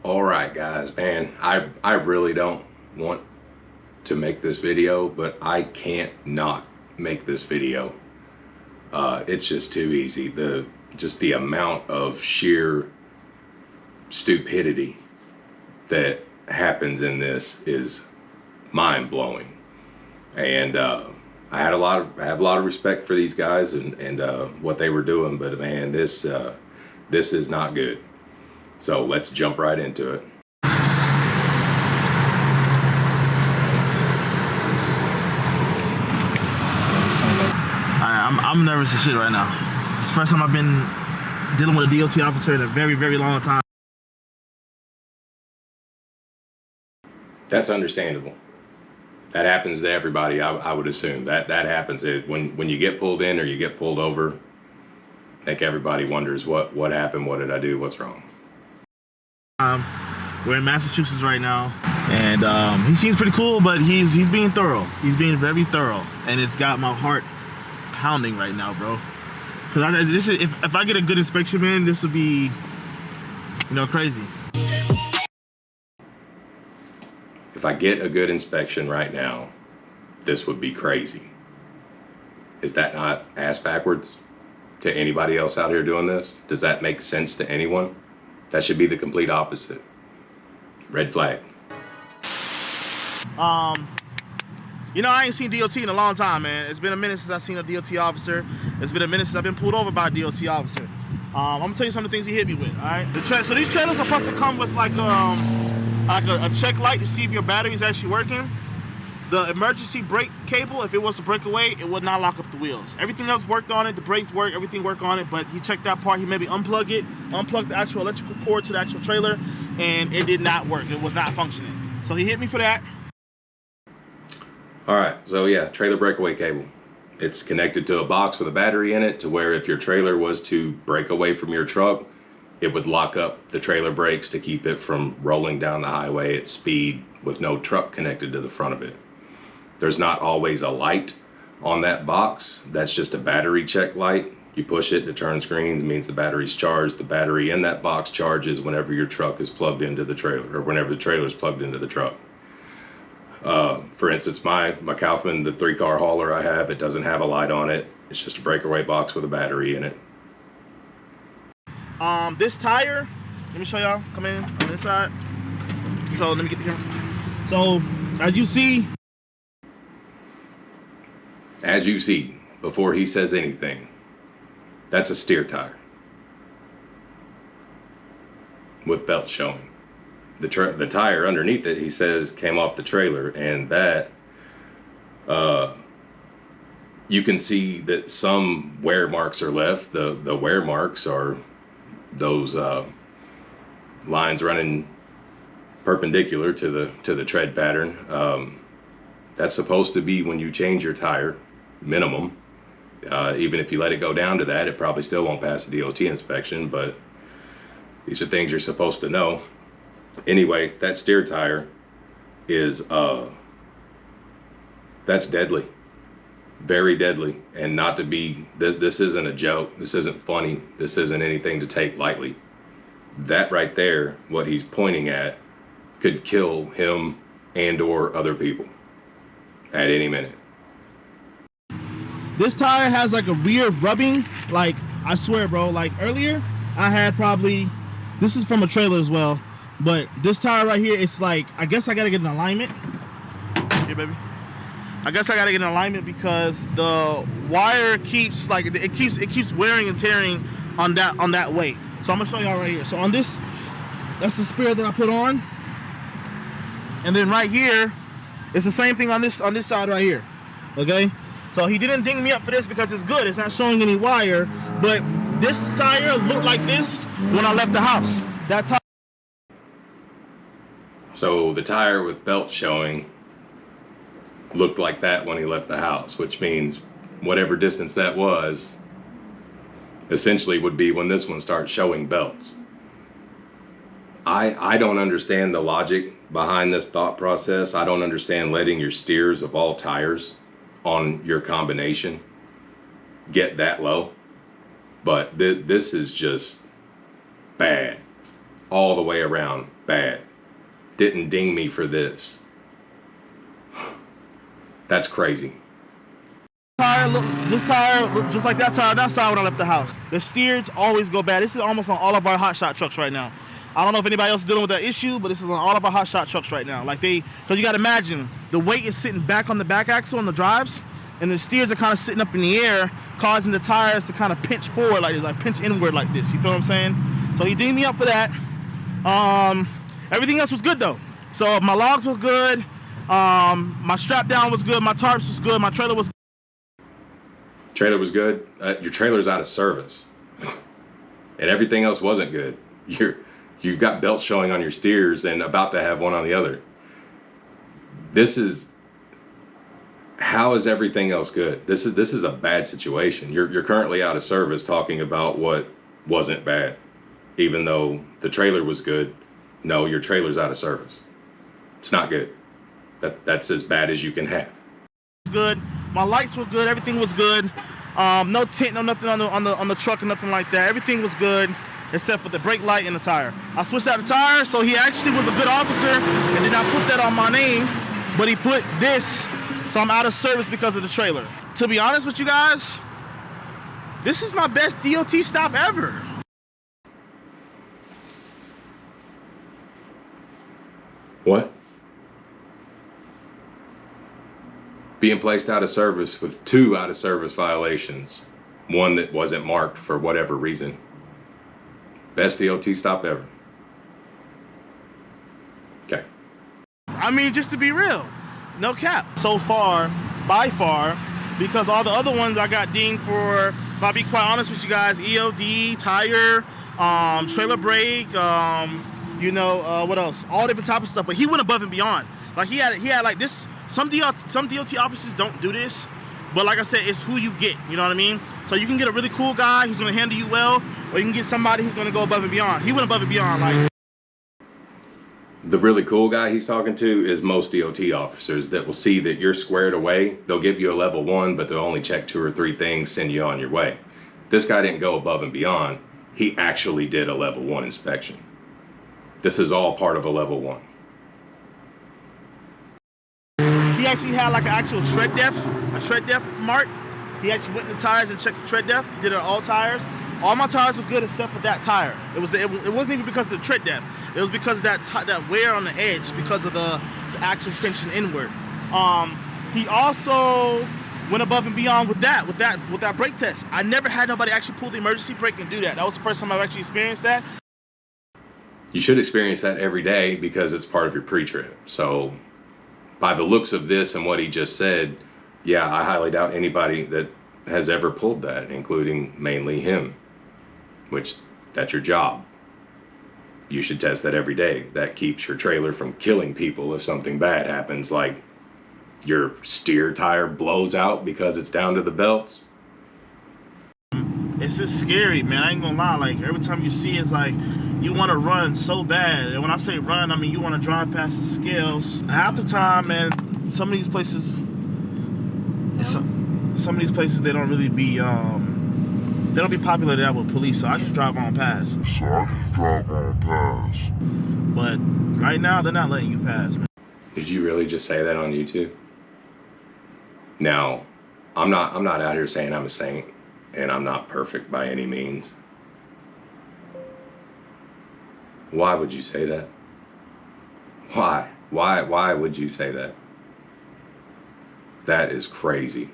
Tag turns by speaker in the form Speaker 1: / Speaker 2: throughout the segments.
Speaker 1: All right, guys, man, I really don't want to make this video, but I can't not make this video. It's just too easy. Just the amount of sheer stupidity that happens in this is mind-blowing. And I have a lot of respect for these guys and what they were doing, but man, this is not good. So let's jump right into it.
Speaker 2: I'm nervous as shit right now. It's the first time I've been dealing with a DOT officer in a very, very long time.
Speaker 1: That's understandable. That happens to everybody. I would assume that happens when you get pulled in or you get pulled over. I think everybody wonders what happened, what did I do, what's wrong.
Speaker 2: We're in Massachusetts right now, and he seems pretty cool, but he's being thorough. He's being very thorough, and it's got my heart pounding right now, bro. Because if I get a good inspection, man, this would be, crazy.
Speaker 1: If I get a good inspection right now, this would be crazy. Is that not ass backwards to anybody else out here doing this? Does that make sense to anyone? That should be the complete opposite. Red flag.
Speaker 2: I ain't seen DOT in a long time, man. It's been a minute since I've seen a DOT officer. It's been a minute since I've been pulled over by a DOT officer. I'm gonna tell you some of the things he hit me with, all right? So these trailers are supposed to come with like a check light to see if your battery's actually working. The emergency brake cable, if it was to break away, it would not lock up the wheels. Everything else worked on it, the brakes work, everything worked on it, but he checked that part. He maybe unplugged the actual electrical cord to the actual trailer, and it did not work. It was not functioning. So he hit me for that.
Speaker 1: All right, so yeah, trailer breakaway cable. It's connected to a box with a battery in it to where if your trailer was to break away from your truck, it would lock up the trailer brakes to keep it from rolling down the highway at speed with no truck connected to the front of it. There's not always a light on that box. That's just a battery check light. You push it, it turns green, it means the battery's charged. The battery in that box charges whenever your truck is plugged into the trailer, or whenever the trailer is plugged into the truck. For instance, my Kaufman, the 3-car hauler I have, it doesn't have a light on it. It's just a breakaway box with a battery in it.
Speaker 2: This tire, let me show y'all, come in on this side. So let me get the camera. So as you see,
Speaker 1: Before he says anything, that's a steer tire with belt showing. The tire underneath it, he says, came off the trailer, and that you can see that some wear marks are left. The wear marks are those lines running perpendicular to the tread pattern. That's supposed to be when you change your tire, minimum. Even if you let it go down to that, it probably still won't pass the DOT inspection, but these are things you're supposed to know. Anyway, that steer tire is that's deadly, very deadly. And not to be, this isn't a joke, this isn't funny, this isn't anything to take lightly. That right there, what he's pointing at, could kill him and or other people at any minute.
Speaker 2: this tire has like a weird rubbing, like, I swear, bro, like earlier I had probably, this is from a trailer as well, but this tire right here, it's like, I guess I gotta get an alignment. Here, baby. I guess I gotta get an alignment because the wire keeps, like, it keeps wearing and tearing on that weight. So I'm gonna show y'all right here. So on this, that's the spare that I put on, and then right here, it's the same thing on this side right here. Okay. So he didn't ding me up for this because it's good. It's not showing any wire, but this tire looked like this when I left the house. That tire.
Speaker 1: So the tire with belt showing looked like that when he left the house, which means whatever distance that was essentially would be when this one starts showing belts. I don't understand the logic behind this thought process. I don't understand letting your steers of all tires on your combination get that low, but this is just bad all the way around bad. Didn't ding me for this. That's crazy.
Speaker 2: Tire, look, this tire, look just like that tire that side when I left the house. The steers always go bad. This is almost on all of our Hotshot trucks right now. I don't know if anybody else is dealing with that issue, but this is on all of our Hotshot trucks right now. Like because you got to imagine, the weight is sitting back on the back axle on the drives, and the steers are kind of sitting up in the air, causing the tires to kind of pinch forward like this, like pinch inward like this. You feel what I'm saying? So he dinged me up for that. Everything else was good though. So my logs were good. My strap down was good. My tarps was good. My trailer was good.
Speaker 1: Trailer was good. Your trailer's out of service, and everything else wasn't good. You've got belts showing on your steers and about to have one on the other. How is everything else good? This is a bad situation. You're currently out of service talking about what wasn't bad, even though the trailer was good. No, your trailer's out of service. It's not good. That's as bad as you can have.
Speaker 2: Good. My lights were good. Everything was good. No tint, no nothing on the truck or nothing like that. Everything was good except for the brake light and the tire. I switched out the tire, so he actually was a good officer and did not put that on my name, but he put this, so I'm out of service because of the trailer. To be honest with you guys, this is my best DOT stop ever.
Speaker 1: What? Being placed out of service with 2 out of service violations, one that wasn't marked for whatever reason. Best DOT stop ever. Okay.
Speaker 2: I mean, just to be real, no cap. So far, by far, because all the other ones I got dinged for, if I'll be quite honest with you guys, EOD, tire, trailer brake, what else? All different type of stuff. But he went above and beyond. Like he had like this. Some DOT officers don't do this, but like I said, it's who you get. You know what I mean? So you can get a really cool guy who's gonna handle you well, or you can get somebody who's gonna go above and beyond. He went above and beyond. Like
Speaker 1: the really cool guy he's talking to is most DOT officers that will see that you're squared away. They'll give you a level 1, but they'll only check 2 or 3 things, send you on your way. This guy didn't go above and beyond. He actually did a level 1 inspection. This is all part of a level 1.
Speaker 2: He actually had like an actual tread depth mark. He actually went in the tires and checked the tread depth. He did it on all tires. All my tires were good except for that tire. It wasn't even because of the tread depth. It was because of that wear on the edge because of the axle pinching inward. He also went above and beyond with that brake test. I never had nobody actually pull the emergency brake and do that. That was the first time I've actually experienced that.
Speaker 1: You should experience that every day because it's part of your pre-trip. So by the looks of this and what he just said, yeah, I highly doubt anybody that has ever pulled that, including mainly him, which that's your job. You should test that every day. That keeps your trailer from killing people if something bad happens, like your steer tire blows out because it's down to the belts.
Speaker 2: It's just scary, man. I ain't gonna lie. Like every time you see it, it's like you want to run so bad. And when I say run, I mean you want to drive past the scales. Half the time, man, some of these places they don't really be they don't be populated out with police. So I just drive on past. But right now they're not letting you pass, man.
Speaker 1: Did you really just say that on YouTube? Now, I'm not out here saying I'm a saint. And I'm not perfect by any means. Why would you say that? Why? Why would you say that? That is crazy.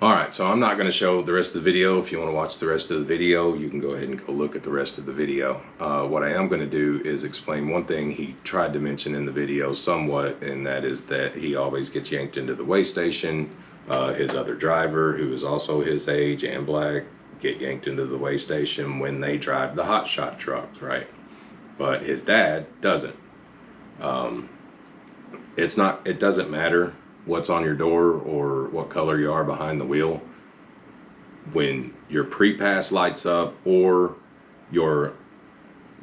Speaker 1: Alright, so I'm not going to show the rest of the video. If you want to watch the rest of the video, you can go ahead and go look at the rest of the video. What I am going to do is explain one thing he tried to mention in the video somewhat, and that is that he always gets yanked into the weigh station. His other driver, who is also his age and black, get yanked into the weigh station when they drive the Hotshot trucks, right? But his dad doesn't. It doesn't matter what's on your door or what color you are behind the wheel. When your pre-pass lights up or you're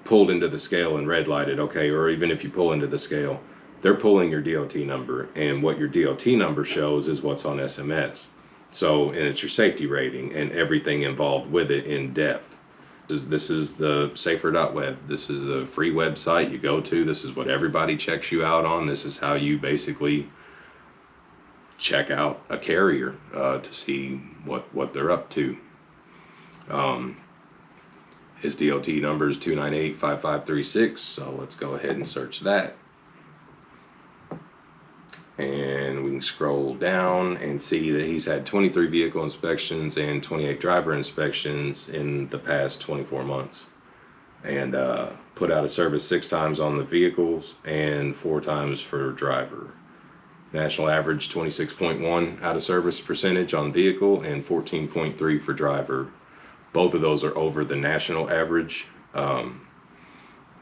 Speaker 1: pulled into the scale and red lighted, okay, or even if you pull into the scale, they're pulling your DOT number, and what your DOT number shows is what's on SMS. So, and it's your safety rating and everything involved with it in depth. This is the safer.web. This is the free website you go to. This is what everybody checks you out on. This is how you basically check out a carrier to see what they're up to. His DOT number is 298-5536, so let's go ahead and search that. And we can scroll down and see that he's had 23 vehicle inspections and 28 driver inspections in the past 24 months. And put out a service 6 times on the vehicles and 4 times for driver. National average 26.1 out of service percentage on vehicle and 14.3 for driver. Both of those are over the national average.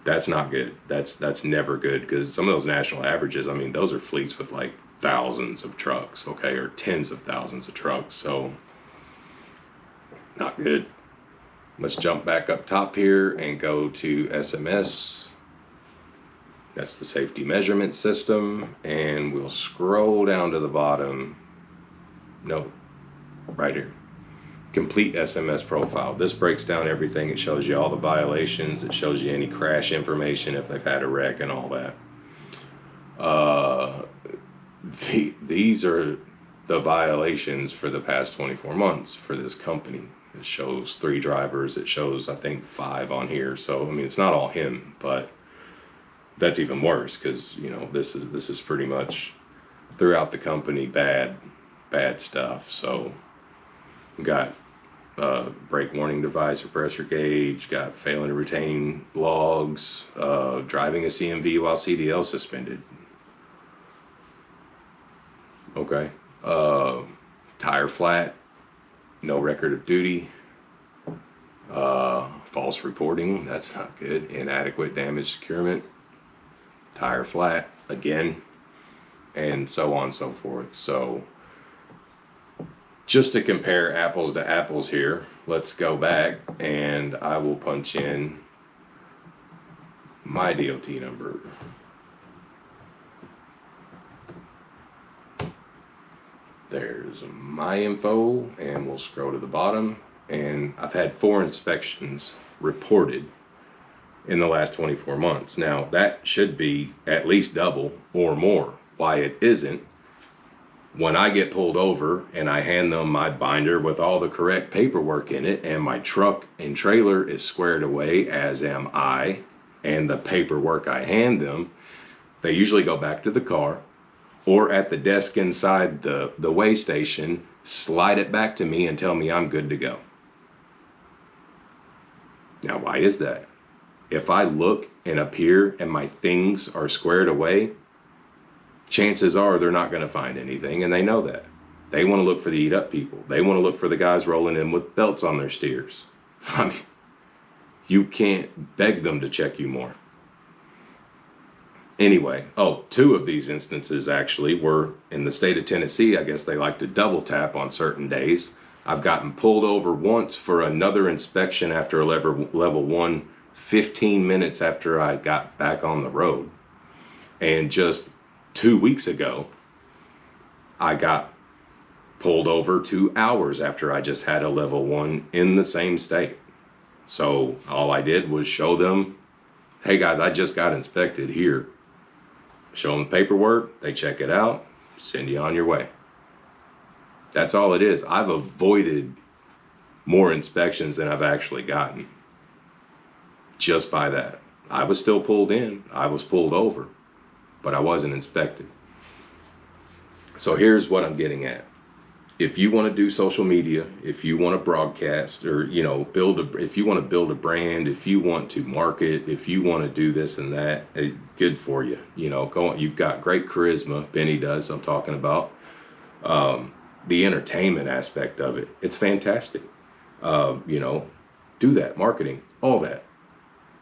Speaker 1: That's not good. That's never good, because some of those national averages, I mean, those are fleets with like thousands of trucks, okay, or tens of thousands of trucks. So not good. Let's jump back up top here and go to SMS. That's the safety measurement system, and we'll scroll down to the bottom. No, right here. Complete SMS profile. This breaks down everything. It shows you all the violations. It shows you any crash information if they've had a wreck and all that. These are the violations for the past 24 months for this company. It shows 3 drivers. It shows, I think, 5 on here. So, I mean, it's not all him, but that's even worse, because, you know, this is pretty much throughout the company bad stuff. So we got brake warning device or pressure gauge, got failing to retain logs, driving a CMV while CDL suspended. Okay. Tire flat, no record of duty, false reporting, that's not good, inadequate damage securement, tire flat again, and so on and so forth. So just to compare apples to apples here, let's go back and I will punch in my DOT number. There's my info, and we'll scroll to the bottom, and I've had 4 inspections reported in the last 24 months. Now that should be at least double or more. Why it isn't, when I get pulled over and I hand them my binder with all the correct paperwork in it, and my truck and trailer is squared away, as am I, and the paperwork I hand them, they usually go back to the car or at the desk inside the weigh station, slide it back to me and tell me I'm good to go. Now, why is that? If I look and appear and my things are squared away, chances are they're not going to find anything, and they know that. They want to look for the eat up people. They want to look for the guys rolling in with belts on their steers. I mean, you can't beg them to check you more. Anyway, 2 of these instances actually were in the state of Tennessee. I guess they like to double tap on certain days. I've gotten pulled over once for another inspection after a level 1, 15 minutes after I got back on the road. And just 2 weeks ago, I got pulled over 2 hours after I just had a level 1 in the same state. So all I did was show them, hey guys, I just got inspected here. Show them the paperwork, they check it out, send you on your way. That's all it is. I've avoided more inspections than I've actually gotten just by that. I was still pulled in, I was pulled over, but I wasn't inspected. So here's what I'm getting at. If you want to do social media, if you want to broadcast, or if you want to build a brand, if you want to market, if you want to do this and that, good for you. Go on. You've got great charisma. Bennii does. I'm talking about the entertainment aspect of it. It's fantastic. Do that, marketing, all that.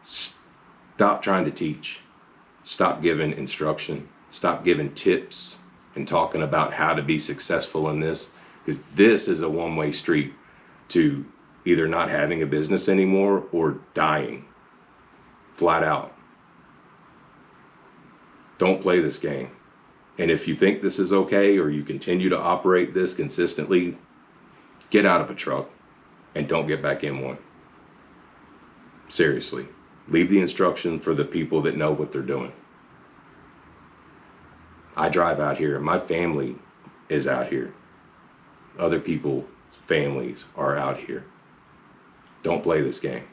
Speaker 1: Stop trying to teach. Stop giving instruction. Stop giving tips and talking about how to be successful in this. Because this is a one-way street to either not having a business anymore or dying. Flat out. Don't play this game. And if you think this is okay, or you continue to operate this consistently, get out of a truck and don't get back in one. Seriously. Leave the instruction for the people that know what they're doing. I drive out here, and my family is out here. Other people's families are out here. Don't play this game.